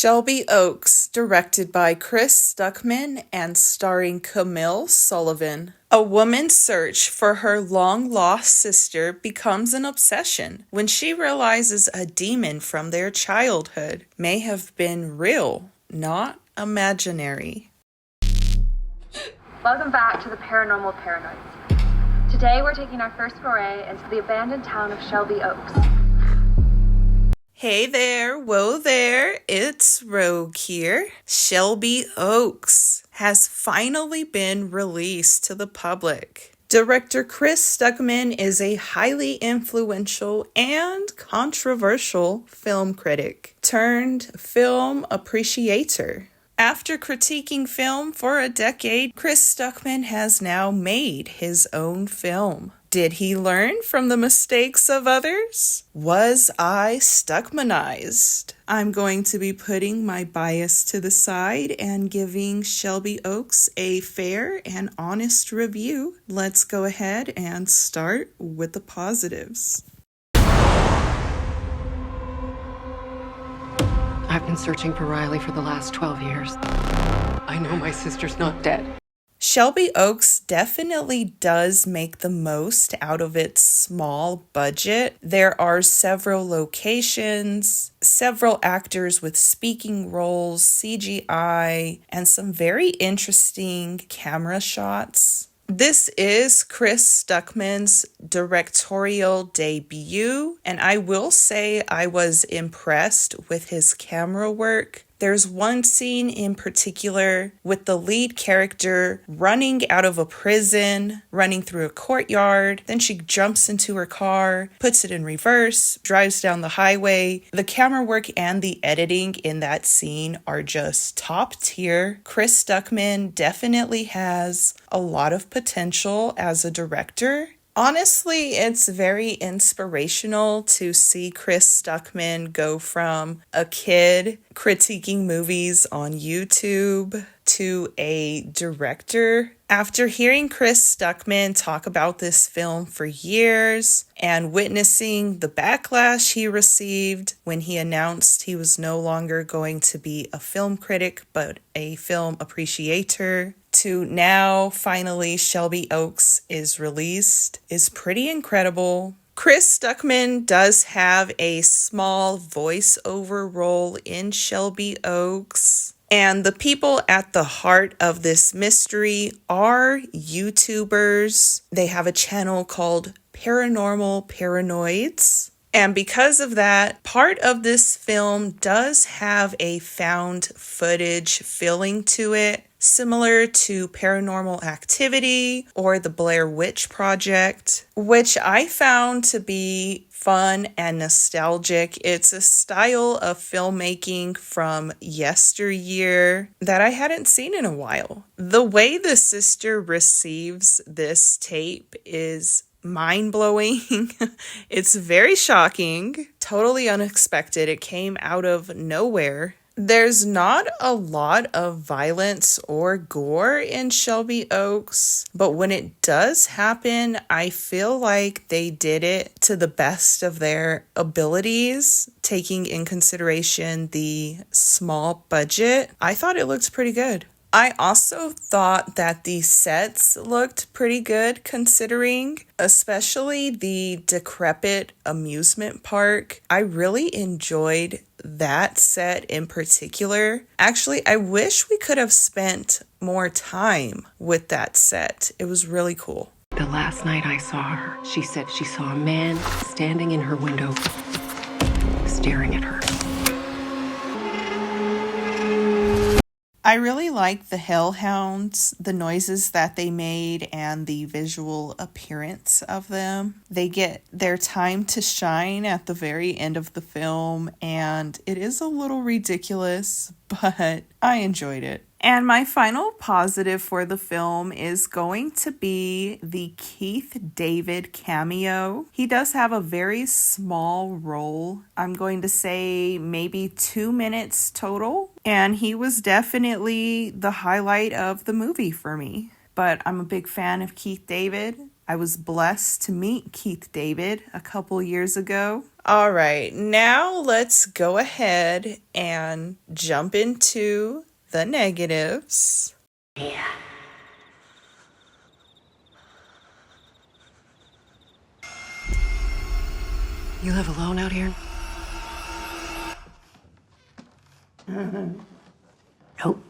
Shelby Oaks, directed by Chris Stuckmann and starring Camille Sullivan. A woman's search for her long-lost sister becomes an obsession when she realizes a demon from their childhood may have been real, not imaginary. Welcome back to the Paranormal Paranoids. Today we're taking our first foray into the abandoned town of Shelby Oaks. Hey there, whoa there, it's Rogue here. Shelby Oaks has finally been released to the public. Director Chris Stuckmann is a highly influential and controversial film critic turned film appreciator. After critiquing film for a decade, Chris Stuckmann has now made his own film. Did he learn from the mistakes of others? Was I Stuckmannized? I'm going to be putting my bias to the side and giving Shelby Oaks a fair and honest review. Let's go ahead and start with the positives. I've been searching for Riley for the last 12 years. I know my sister's not dead. Shelby Oaks definitely does make the most out of its small budget. There are several locations, several actors with speaking roles, CGI, and some very interesting camera shots. This is Chris Stuckmann's directorial debut, and I will say I was impressed with his camera work. There's one scene in particular with the lead character running out of a prison, running through a courtyard. Then she jumps into her car, puts it in reverse, drives down the highway. The camera work and the editing in that scene are just top tier. Chris Stuckmann definitely has a lot of potential as a director. Honestly, it's very inspirational to see Chris Stuckmann go from a kid critiquing movies on YouTube to a director. After hearing Chris Stuckmann talk about this film for years and witnessing the backlash he received when he announced he was no longer going to be a film critic but a film appreciator, to now finally Shelby Oaks is released is pretty incredible. Chris Stuckmann does have a small voiceover role in Shelby Oaks. And the people at the heart of this mystery are YouTubers. They have a channel called Paranormal Paranoids. And because of that, part of this film does have a found footage feeling to it, similar to Paranormal Activity or the Blair Witch Project, which I found to be fun and nostalgic. It's a style of filmmaking from yesteryear that I hadn't seen in a while. The way the sister receives this tape is mind-blowing. It's very shocking, totally unexpected. It came out of nowhere. There's not a lot of violence or gore in Shelby Oaks, but when it does happen, I feel like they did it to the best of their abilities, taking in consideration the small budget. I thought it looked pretty good. I also thought that the sets looked pretty good considering, especially the decrepit amusement park. I really enjoyed that set in particular. Actually, I wish we could have spent more time with that set. It was really cool. The last night I saw her, she said she saw a man standing in her window, staring at her. I really like the hellhounds, the noises that they made, and the visual appearance of them. They get their time to shine at the very end of the film, and it is a little ridiculous, but I enjoyed it. And my final positive for the film is going to be the Keith David cameo. He does have a very small role. I'm going to say maybe 2 minutes total. And he was definitely the highlight of the movie for me. But I'm a big fan of Keith David. I was blessed to meet Keith David a couple years ago. All right, now let's go ahead and jump into the negatives. Yeah. You live alone out here? Nope.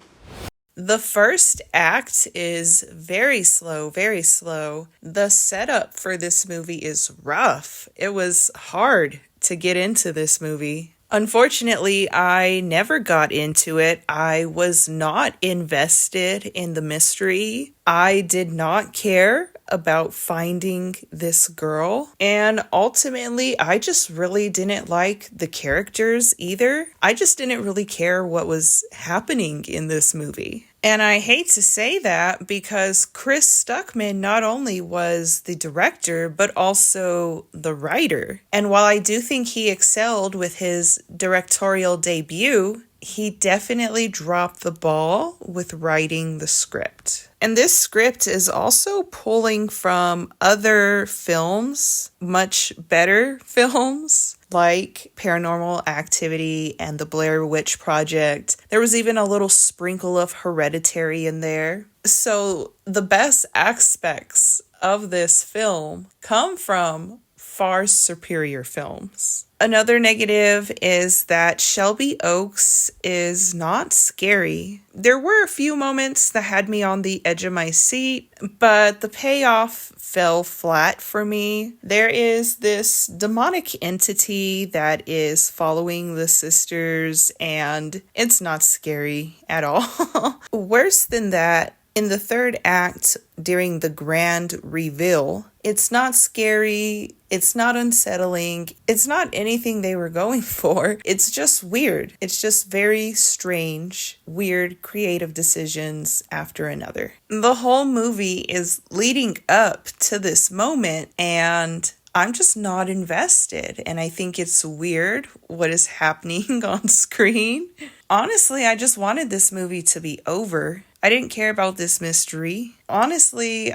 The first act is very slow, very slow. The setup for this movie is rough. It was hard to get into this movie. Unfortunately, I never got into it. I was not invested in the mystery. I did not care about finding this girl. And ultimately, I just really didn't like the characters either. I just didn't really care what was happening in this movie. And I hate to say that because Chris Stuckmann not only was the director, but also the writer. And while I do think he excelled with his directorial debut, he definitely dropped the ball with writing the script. And this script is also pulling from other films, much better films, like Paranormal Activity and the Blair Witch Project. There was even a little sprinkle of Hereditary in there. So the best aspects of this film come from far superior films. Another negative is that Shelby Oaks is not scary. There were a few moments that had me on the edge of my seat, but the payoff fell flat for me. There is this demonic entity that is following the sisters, and it's not scary at all. Worse than that, in the third act, during the grand reveal, it's not scary, it's not unsettling, it's not anything they were going for. It's just weird. It's just very strange, weird, creative decisions after another. The whole movie is leading up to this moment, and I'm just not invested. And I think it's weird what is happening on screen. Honestly, I just wanted this movie to be over. I didn't care about this mystery. Honestly,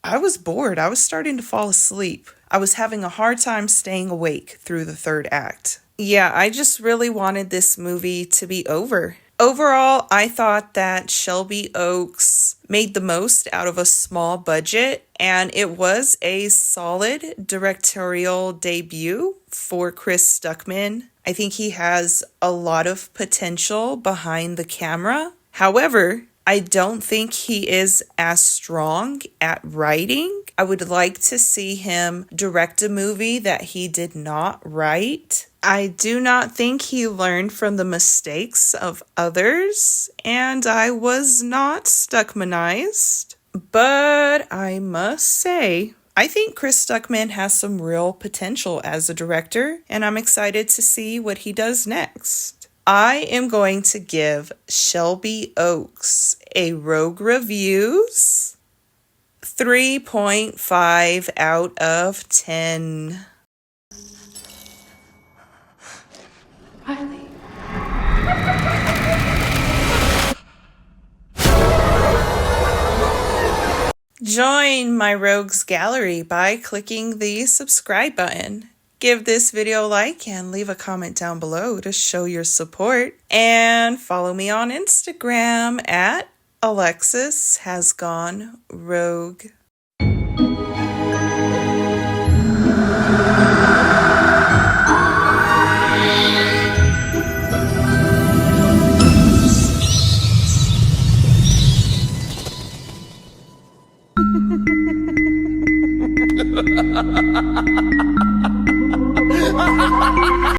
I was bored. I was starting to fall asleep. I was having a hard time staying awake through the third act. Yeah, I just really wanted this movie to be over. Overall, I thought that Shelby Oaks made the most out of a small budget, and it was a solid directorial debut for Chris Stuckmann. I think he has a lot of potential behind the camera. However, I don't think he is as strong at writing. I would like to see him direct a movie that he did not write. I do not think he learned from the mistakes of others, and I was not Stuckmannized. But I must say, I think Chris Stuckmann has some real potential as a director, and I'm excited to see what he does next. I am going to give Shelby Oaks a Rogue Reviews 3.5 out of 10. Riley. Join my Rogues Gallery by clicking the subscribe button. Give this video a like and leave a comment down below to show your support. And follow me on Instagram at Alexis Has Gone Rogue.